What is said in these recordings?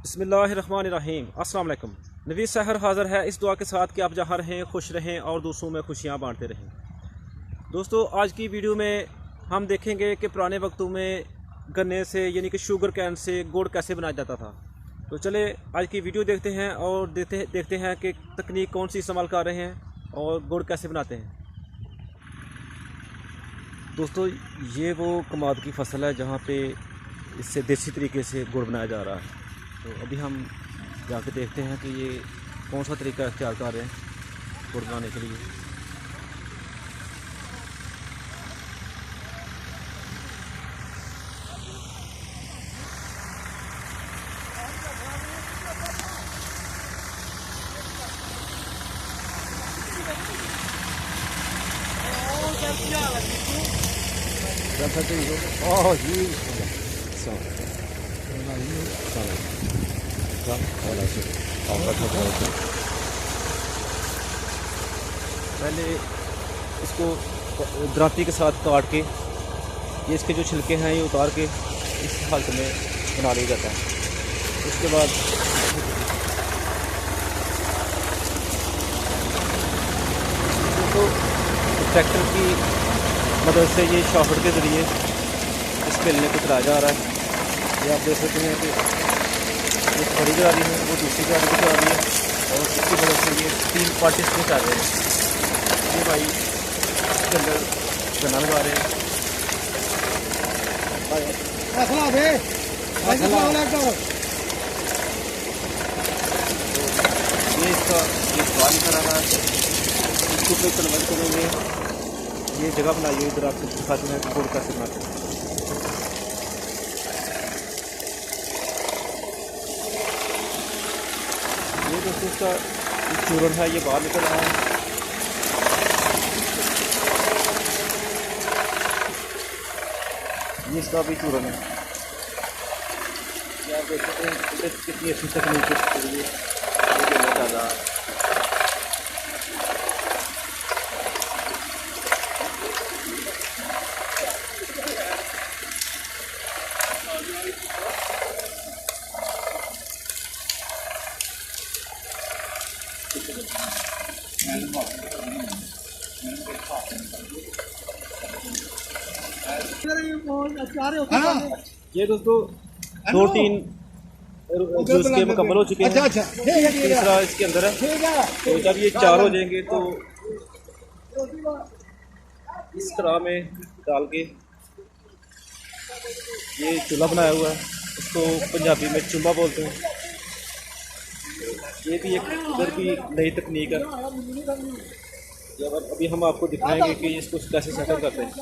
बिस्मिल्लाहिर्रहमानिर्रहीम। अस्सलाम वालेकुम। नवीद सहर हाज़िर है इस दुआ के साथ कि आप जहाँ रहें खुश रहें और दूसरों में खुशियाँ बांटते रहें। दोस्तों, आज की वीडियो में हम देखेंगे कि पुराने वक्तों में गन्ने से यानी कि शुगर कैन से गुड़ कैसे बनाया जाता था। तो चले आज की वीडियो देखते हैं और देखते हैं कि तकनीक कौन सी इस्तेमाल कर रहे हैं और गुड़ कैसे बनाते हैं। दोस्तों, ये वो कमाद की फसल है जहाँ पे इससे देसी तरीके से गुड़ बनाया जा रहा है। तो अभी हम जाके देखते हैं कि ये कौन सा तरीका इख्तियार कर रहे हैं गुड़ बनाने के लिए। पहले इसको दराती के साथ काट के ये इसके जो छिलके हैं ये उतार के इस हालत में बना लिया जाता है। उसके बाद तो ट्रैक्टर की मदद से ये शाफ्ट के ज़रिए इस बेलने को चलाया जा रहा है। ये आप देख सकते हैं कि एक बड़ी गाड़ी है, वो दूसरी गाड़ी की गाड़ी है और इसकी मदद से ये 3 पार्ट इसमें चल रहे हैं। ये भाई इसके अंदर गन्ना लगा रहे हैं। ये इसका ये स्वाद निकल रहा है। इसको पे कन्वर्ट करेंगे। ये जगह बनाई हुई इधर आपको दिखाते हैं कि गुड़ कैसे बनाते हैं। ये दोस्तों इसका चूरन है, ये बाहर निकल रहा है। ये इसका भी चूरन है। ये आप देख सकते हैं कितनी अच्छी तकनीक के लिए ज़्यादा ये दोस्तों 2-3 जूस के मुकम्मल हो चुके हैं। तीसरा इसके अंदर है। तो जब ये 4 हो जाएंगे तो इस तरह में डाल के ये चूल्हा बनाया हुआ है, इसको पंजाबी में चूल्हा बोलते हैं। ये भी एक इधर की नई तकनीक है। अभी हम आपको दिखाएंगे कि इसको कैसे सेटअप करते हैं।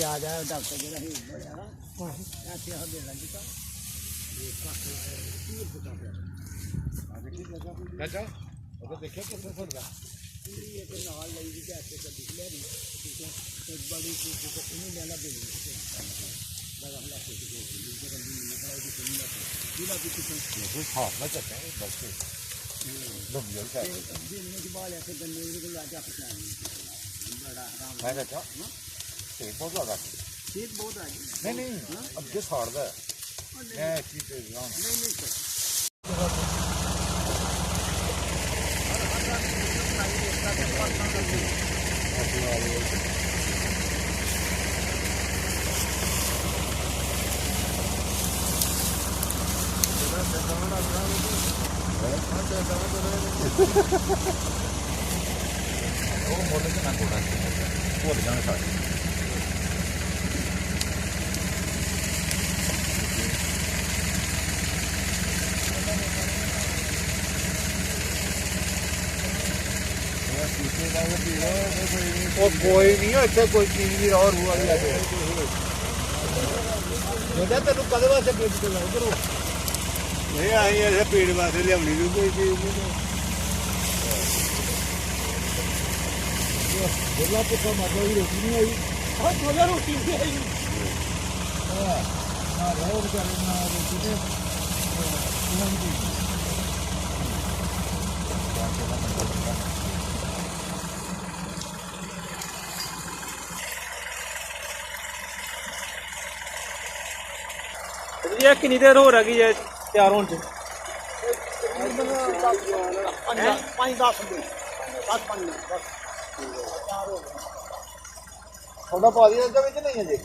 आ जाए डॉक्टर बहुत ज़्यादा बहुत नहीं अब जिस हार्ड है ਮੁੱਲ ਚ ਨਾ ਕੋੜਾ ਭੁੱਲ ਜਾਣ ਸਾਰੇ ਉਹ ਕੋਈ ਨਹੀਂ ਇੱਥੇ ਕੋਈ ਚੀਜ਼ ਦੀ ਰੌਰ ਰੂਹ ਵਾਲੀ ਆ ਕੇ ਜਿਹੜਾ ਤੈਨੂੰ ਕਦੇ ਵਾਸਤੇ ਪੇਟ ਤੇ ਲਾਉ ਕਰੋ ਨਹੀਂ ਆਈ ਐਸੇ ਪੇਟ ਵਾਸਤੇ ਲਿਆਉਣੀ ਨੂੰ ਕੋਈ ਚੀਜ਼ ਨਹੀਂ ਬੋਲਾ ਪੁੱਛਾ ਮਾਤਾ ਦੀ ਰੋਟੀ ਨਹੀਂ ਆਈ ਆਹ ਬੋਲਾ ਰੋਟੀ ਨਹੀਂ ਆਈ ਹਾਂ ਨਾ ਰੋਟੀ ਨਾ ਰੋਟੀ ਤੇ ये कितनी देर हो रही है तैयार होने फोटा पा दिया इसका विच नहीं है जी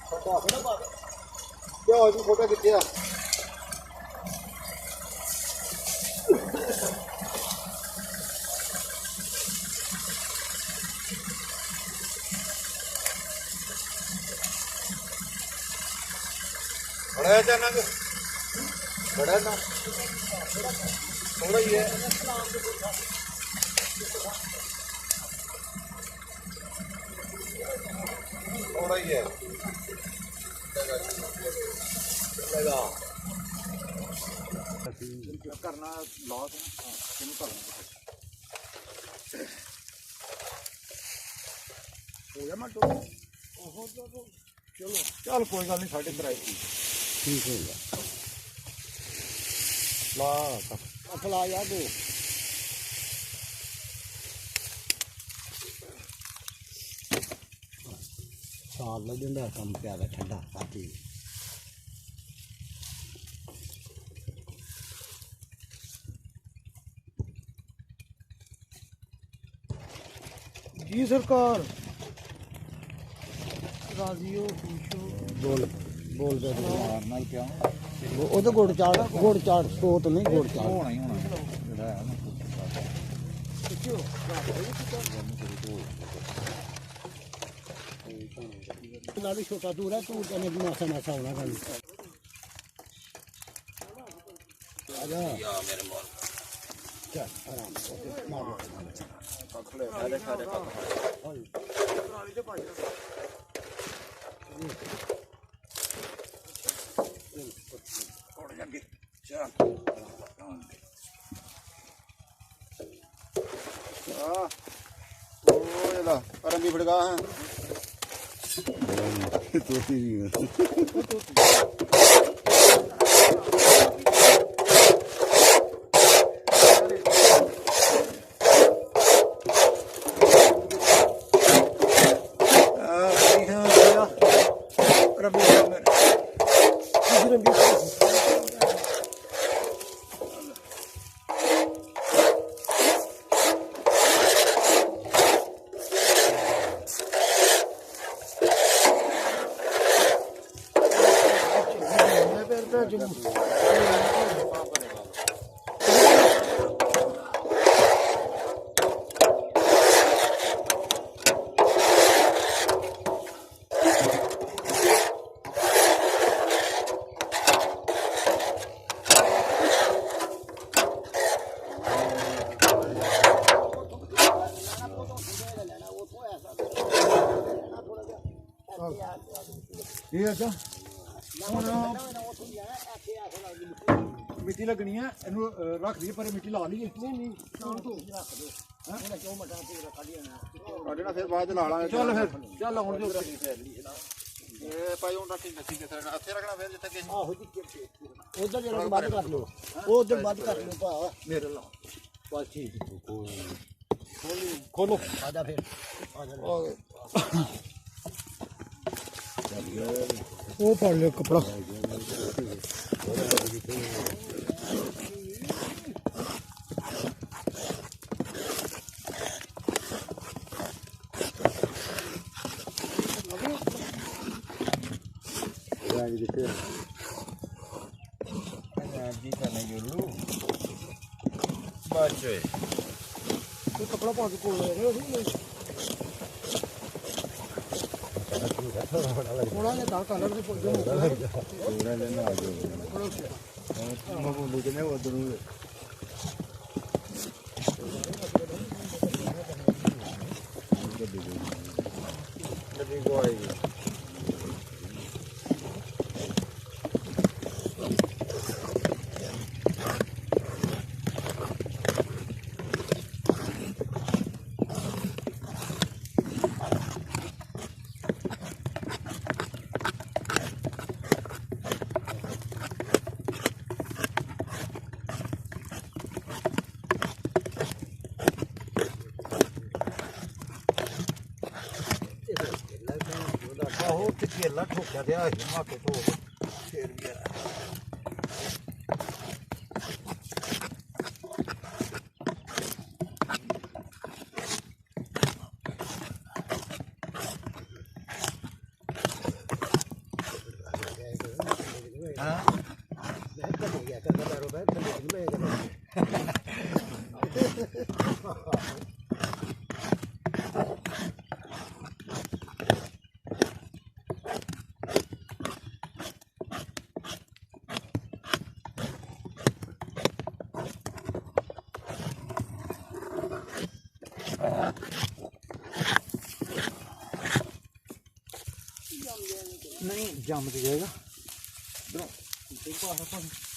फोटा पा दे क्या हो जी फोटा कितने आ बड़ा है जाना बड़ा ना थोड़ा ही है थोड़ा ही है करना लॉस हो गया मटो चलो चल कोई गल नहीं साढ़े कराई ठीक हो गया ला फला यार दो साल लगेगा कम प्यारा ठंडा साथी जी सरकार राजी हो खुश हो बोल बोल दे नाल क्या वो तो गुड़ चाड़ तो नहीं गुड़ चाड़ होना ही होना जेड़ा है ना नाली छोटा दूर है तू कने मासा मासा होना कल आजा या मेरे मोल चल आराम से मारो खड़े सारे सारे नाली जो पाई रंगी फड़का है मिट्टी लगनी है रख दी पर मिट्टी ला ली नहीं क्यों मटा फिर बाद ला ला चल फिर चल हुन जो भाई हुन रखी नसी के अच्छे रखना फिर जिथे आहो जी उधर जरा बंद कर लो वो उधर बंद कर लो भा मेरे ला बस ठीक खोलो आजा फिर आजा वो पड़ लो कपड़ा कपड़ा पा के कोल थोड़ा ने ता कलर से जो थोड़ा ने ना जो मैं बोल के नहीं वो दोनों नदी को आएगी बहुत खेला ठोका दिया हिमाके तो शेर गया हां बैठ गया कर करो बैठ नहीं जम जाएगा देखो